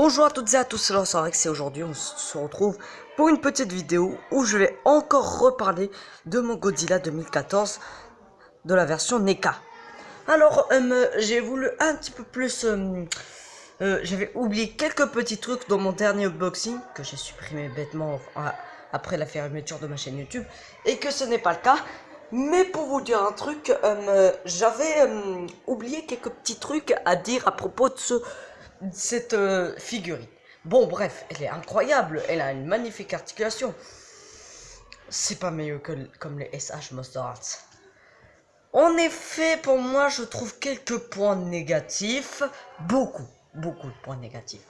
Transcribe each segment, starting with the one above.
Bonjour à toutes et à tous, c'est Lancerex et aujourd'hui on se retrouve pour une petite vidéo où je vais encore reparler de mon Godzilla 2014 de la version NECA. Alors j'ai voulu un petit peu plus, j'avais oublié quelques petits trucs dans mon dernier unboxing que j'ai supprimé bêtement après la fermeture de ma chaîne YouTube et que ce n'est pas le cas. Mais pour vous dire un truc, j'avais oublié quelques petits trucs à dire à propos de cette figurine. Bon bref, elle est incroyable, elle a une magnifique articulation. C'est pas mieux que comme les SH Monster Arts. En effet, pour moi, je trouve quelques points négatifs. Beaucoup de points négatifs.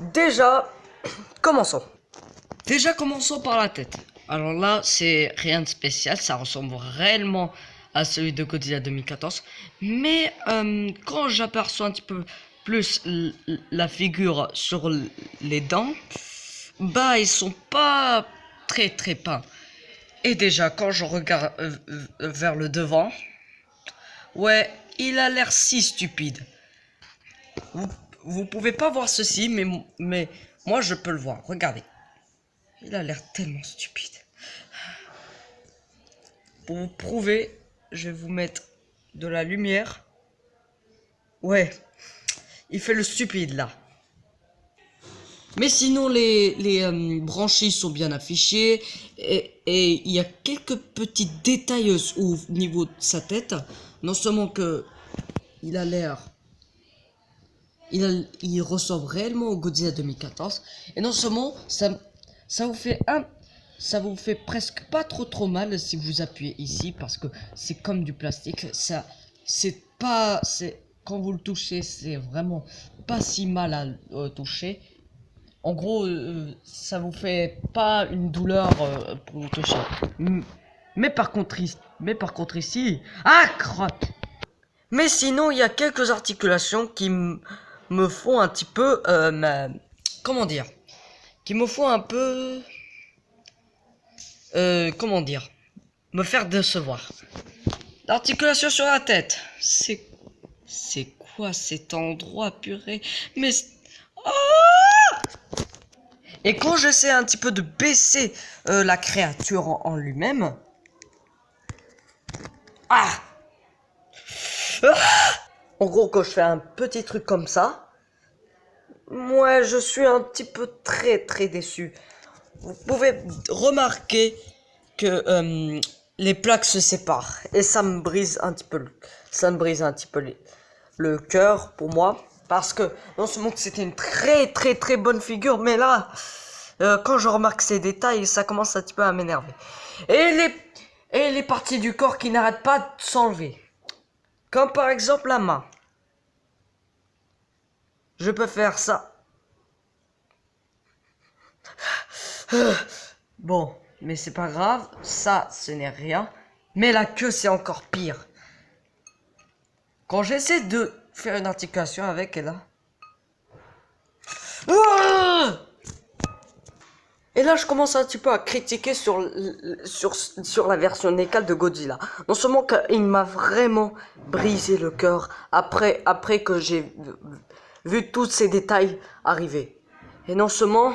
Déjà, commençons. Commençons par la tête. Alors là, c'est rien de spécial, ça ressemble réellement à celui de Godzilla 2014. Mais quand j'aperçois un petit peu plus la figure sur les dents, bah ils sont pas très peints. Et déjà, quand je regarde vers le devant, ouais, il a l'air si stupide. Vous pouvez pas voir ceci, mais moi je peux le voir. Regardez. Il a l'air tellement stupide. Pour vous prouver, je vais vous mettre de la lumière. Ouais, il fait le stupide là. Mais sinon, les branchies sont bien affichées. Et il y a quelques petits détails au niveau de sa tête. Non seulement que il a l'air... Il ressemble réellement au Godzilla 2014. Et non seulement, ça vous fait presque pas trop mal si vous appuyez ici. Parce que c'est comme du plastique. Quand vous le touchez, c'est vraiment pas si mal à toucher. En gros, ça vous fait pas une douleur pour vous toucher. Mais par contre ici... Ah, crotte! Mais sinon, il y a quelques articulations qui me font un petit peu... comment dire? Qui me font un peu... comment dire? Me faire décevoir. L'articulation sur la tête. C'est quoi cet endroit, purée? Mais... Oh! Et quand j'essaie un petit peu de baisser la créature en lui-même... Ah! En gros, quand je fais un petit truc comme ça... Moi, je suis un petit peu très déçu. Vous pouvez remarquer que les plaques se séparent. Et ça me brise un petit peu le cœur pour moi. Parce que non seulement que c'était une très bonne figure, mais là... quand je remarque ces détails, ça commence un petit peu à m'énerver. Et les parties du corps qui n'arrêtent pas de s'enlever. Comme par exemple la main. Je peux faire ça. Bon, mais c'est pas grave. Ça, ce n'est rien. Mais la queue, c'est encore pire. Quand j'essaie de faire une articulation avec elle, là... Et là, je commence un petit peu à critiquer sur la version NECA de Godzilla. Non seulement qu'il m'a vraiment brisé le cœur après que j'ai vu tous ces détails arriver. Et non seulement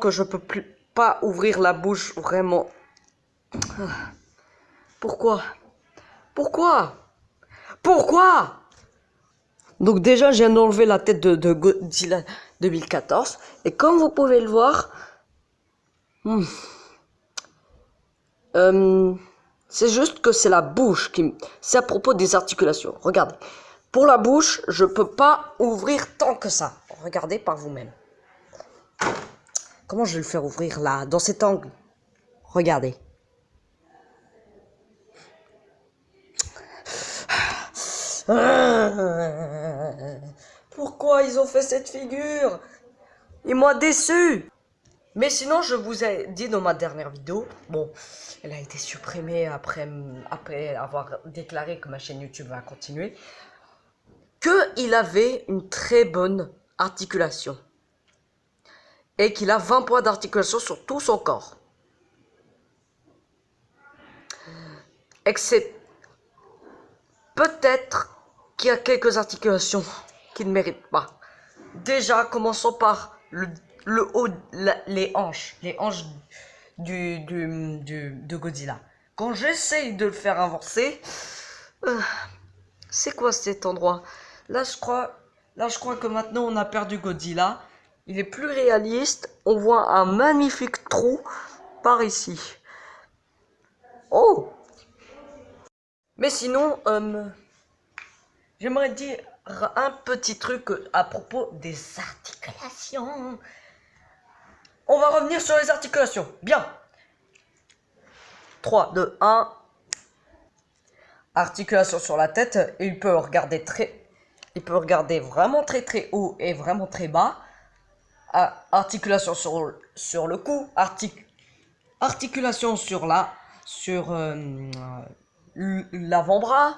que je peux pas ouvrir la bouche vraiment. Pourquoi? Donc déjà, je viens d'enlever la tête de Godzilla 2014. Et comme vous pouvez le voir, c'est juste que c'est la bouche qui... C'est à propos des articulations. Regardez. Pour la bouche, je peux pas ouvrir tant que ça. Regardez par vous-même. Comment je vais le faire ouvrir là, dans cet angle? Regardez. Pourquoi ils ont fait cette figure? Ils m'ont déçu. Mais sinon, je vous ai dit dans ma dernière vidéo, bon, elle a été supprimée après avoir déclaré que ma chaîne YouTube va continuer, qu'il avait une très bonne articulation. Et qu'il a 20 points d'articulation sur tout son corps. Except peut-être qu'il y a quelques articulations qui ne méritent pas. déjà, commençons par le haut, les hanches. Les hanches de Godzilla. Quand j'essaye de le faire avancer, c'est quoi cet endroit? Là, je crois que maintenant on a perdu Godzilla. Il est plus réaliste. On voit un magnifique trou par ici. Oh! Mais sinon, j'aimerais dire un petit truc à propos des articulations. On va revenir sur les articulations. Bien. 3, 2, 1. Articulation sur la tête. Il peut regarder vraiment très haut et vraiment très bas. Articulation sur le cou. Articulation sur l'avant-bras.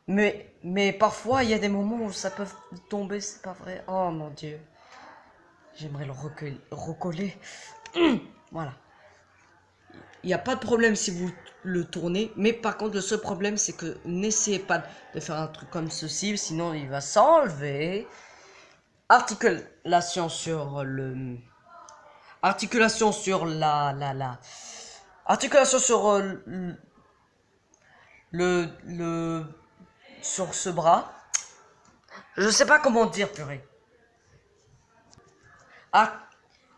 Mais parfois, il y a des moments où ça peut tomber, c'est pas vrai. Oh mon Dieu. J'aimerais le recoller. Voilà. Il n'y a pas de problème si vous le tournez. Mais par contre, le seul problème, c'est que n'essayez pas de faire un truc comme ceci. Sinon, il va s'enlever. Articulation sur le... Articulation sur Articulation sur sur ce bras. Je sais pas comment dire, purée.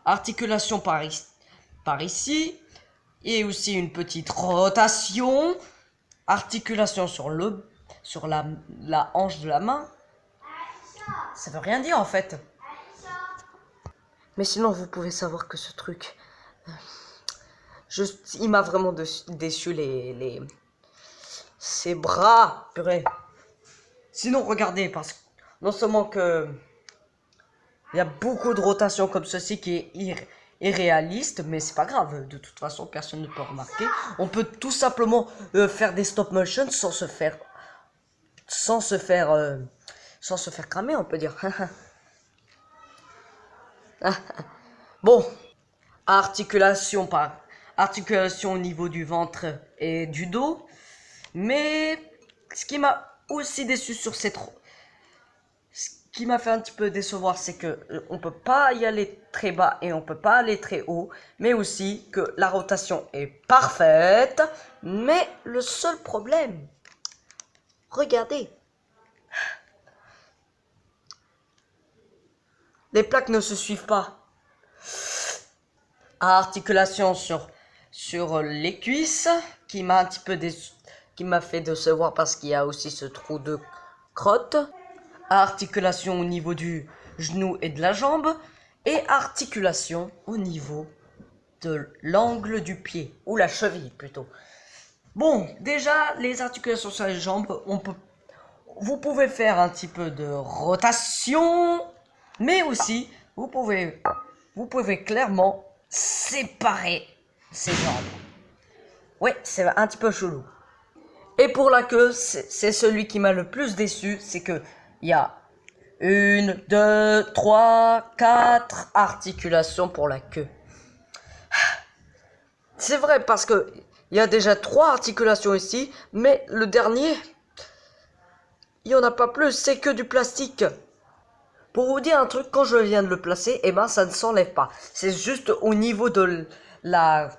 Articulation par ici. Et aussi une petite rotation. Articulation sur la hanche de la main. Ça veut rien dire en fait. Mais sinon, vous pouvez savoir que ce truc... il m'a vraiment déçu ses bras, purée. Sinon, regardez, parce que non seulement que il y a beaucoup de rotations comme ceci qui est irréaliste, mais c'est pas grave. De toute façon, personne ne peut remarquer. On peut tout simplement faire des stop motion sans se faire cramer, on peut dire. Bon, articulation au niveau du ventre et du dos. Mais ce qui m'a aussi déçu ce qui m'a fait un petit peu décevoir, c'est que on peut pas y aller très bas et on peut pas aller très haut, mais aussi que la rotation est parfaite. Mais le seul problème, regardez, les plaques ne se suivent pas. Articulation sur les cuisses, qui m'a un petit peu qui m'a fait décevoir parce qu'il y a aussi ce trou de crotte. Articulation au niveau du genou et de la jambe. Et articulation au niveau de l'angle du pied, ou la cheville plutôt. Bon, déjà, les articulations sur les jambes, vous pouvez faire un petit peu de rotation, mais aussi, vous pouvez clairement séparer ces jambes. Ouais, c'est un petit peu chelou. Et pour la queue, c'est celui qui m'a le plus déçu, c'est que il y a 1, 2, 3, 4 articulations pour la queue. C'est vrai parce que il y a déjà 3 articulations ici, mais le dernier, il n'y en a pas plus, c'est que du plastique. Pour vous dire un truc, quand je viens de le placer, eh ben ça ne s'enlève pas. C'est juste au niveau de la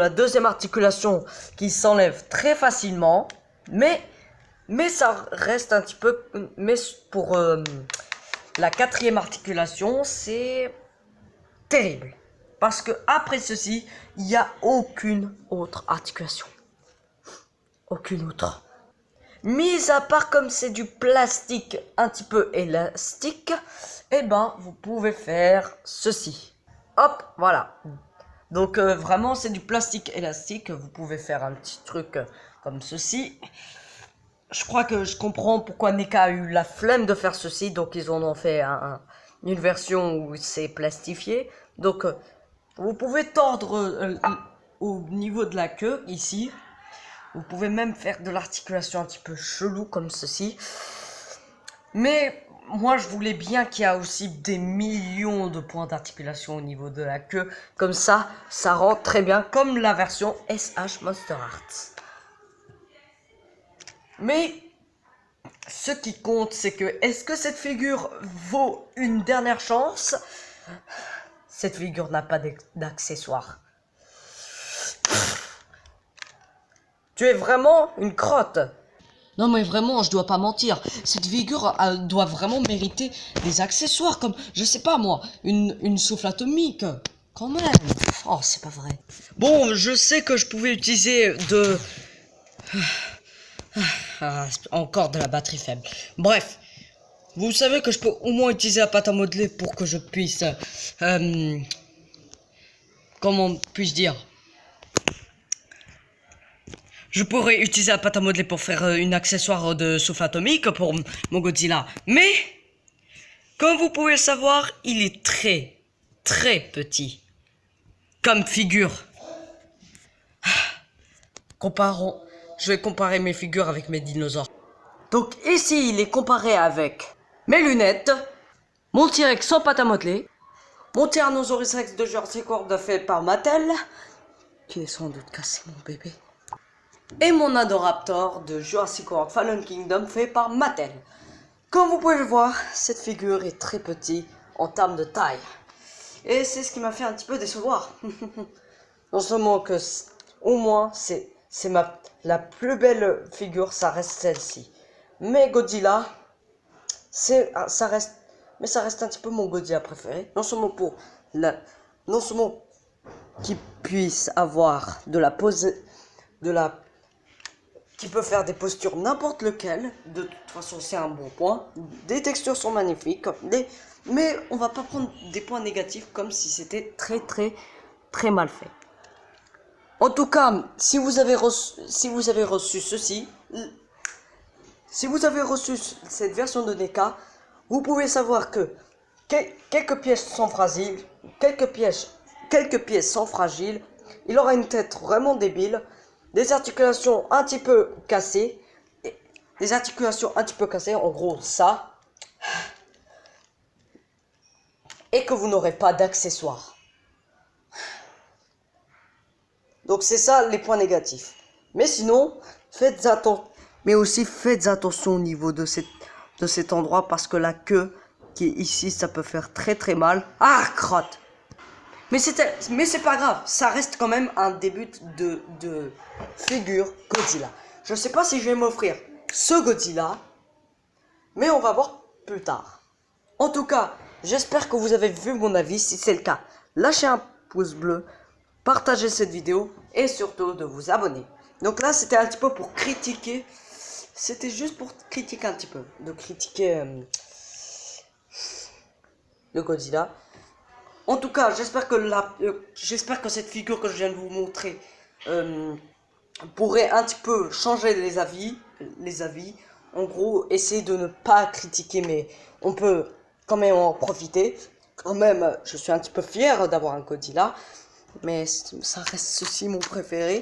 deuxième articulation qui s'enlève très facilement, mais ça reste un petit peu. Mais pour la 4e articulation, c'est terrible. Parce que après ceci, il n'y a aucune autre articulation. Aucune autre. Mis à part comme c'est du plastique un petit peu élastique, eh ben vous pouvez faire ceci. Hop, voilà. Donc vraiment c'est du plastique élastique. Vous pouvez faire un petit truc comme ceci. Je crois que je comprends pourquoi NECA a eu la flemme de faire ceci. Donc ils en ont fait une version où c'est plastifié. Donc vous pouvez tordre au niveau de la queue ici. Vous pouvez même faire de l'articulation un petit peu chelou comme ceci. Mais moi je voulais bien qu'il y a aussi des millions de points d'articulation au niveau de la queue. Comme ça rend très bien comme la version SH Monster Arts. Mais ce qui compte, c'est que est-ce que cette figure vaut une dernière chance? Cette figure n'a pas d'accessoires. Tu es vraiment une crotte. Non mais vraiment, je dois pas mentir. Cette figure doit vraiment mériter des accessoires comme, je sais pas moi, une souffle atomique. Quand même. Oh, c'est pas vrai. Bon, je sais que je pouvais utiliser de... encore de la batterie faible. Bref. Vous savez que je peux au moins utiliser la pâte à modeler pour que je puisse... comment puis-je dire? Je pourrais utiliser la pâte à modeler pour faire une accessoire de souffle atomique pour mon Godzilla. Mais, comme vous pouvez le savoir, il est très, très petit. Comme figure. Comparons. Je vais comparer mes figures avec mes dinosaures. Donc ici, il est comparé avec mes lunettes, mon T-Rex sans pâte à modeler, mon Tyrannosaurus Rex de Jurassic World fait par Mattel, qui est sans doute cassé mon bébé, et mon Indoraptor de Jurassic World Fallen Kingdom fait par Mattel. Comme vous pouvez le voir, cette figure est très petite en termes de taille. Et c'est ce qui m'a fait un petit peu décevoir. Non seulement que, au moins, la plus belle figure, ça reste celle-ci. Mais Godzilla, ça reste un petit peu mon Godzilla préféré. Non seulement qu'il puisse avoir qui peut faire des postures n'importe lequel. De toute façon, c'est un bon point. Des textures sont magnifiques. Mais on va pas prendre des points négatifs comme si c'était très très très mal fait. En tout cas, si vous avez reçu ceci, si vous avez reçu cette version de NECA, vous pouvez savoir que quelques pièces sont fragiles, quelques pièces sont fragiles. Il aura une tête vraiment débile, des articulations un petit peu cassées, en gros ça, et que vous n'aurez pas d'accessoires. Donc c'est ça les points négatifs. Mais sinon, faites attention au niveau de cet endroit parce que la queue qui est ici, ça peut faire très très mal. Ah, crotte! Mais c'est pas grave, ça reste quand même un début de figure Godzilla. Je sais pas si je vais m'offrir ce Godzilla, mais on va voir plus tard. En tout cas, j'espère que vous avez vu mon avis. Si c'est le cas, lâchez un pouce bleu, partagez cette vidéo et surtout de vous abonner. Donc là, c'était un petit peu pour critiquer. C'était juste pour critiquer un petit peu. De critiquer le Godzilla. En tout cas, j'espère que cette figure que je viens de vous montrer pourrait un petit peu changer les avis. En gros, essayez de ne pas critiquer, mais on peut quand même en profiter. Quand même, je suis un petit peu fier d'avoir un Godzilla, mais ça reste ceci mon préféré.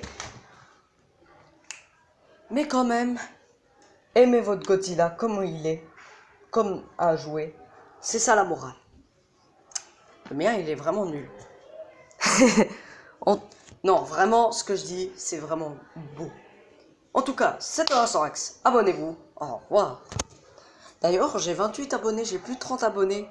Mais quand même, aimez votre Godzilla comme il est, comme un jouet. C'est ça la morale. Le mien, il est vraiment nul. Non, vraiment, ce que je dis, c'est vraiment beau. En tout cas, c'était Tyrannosaurus Rex. Abonnez-vous. Au revoir. D'ailleurs, j'ai 28 abonnés, j'ai plus de 30 abonnés.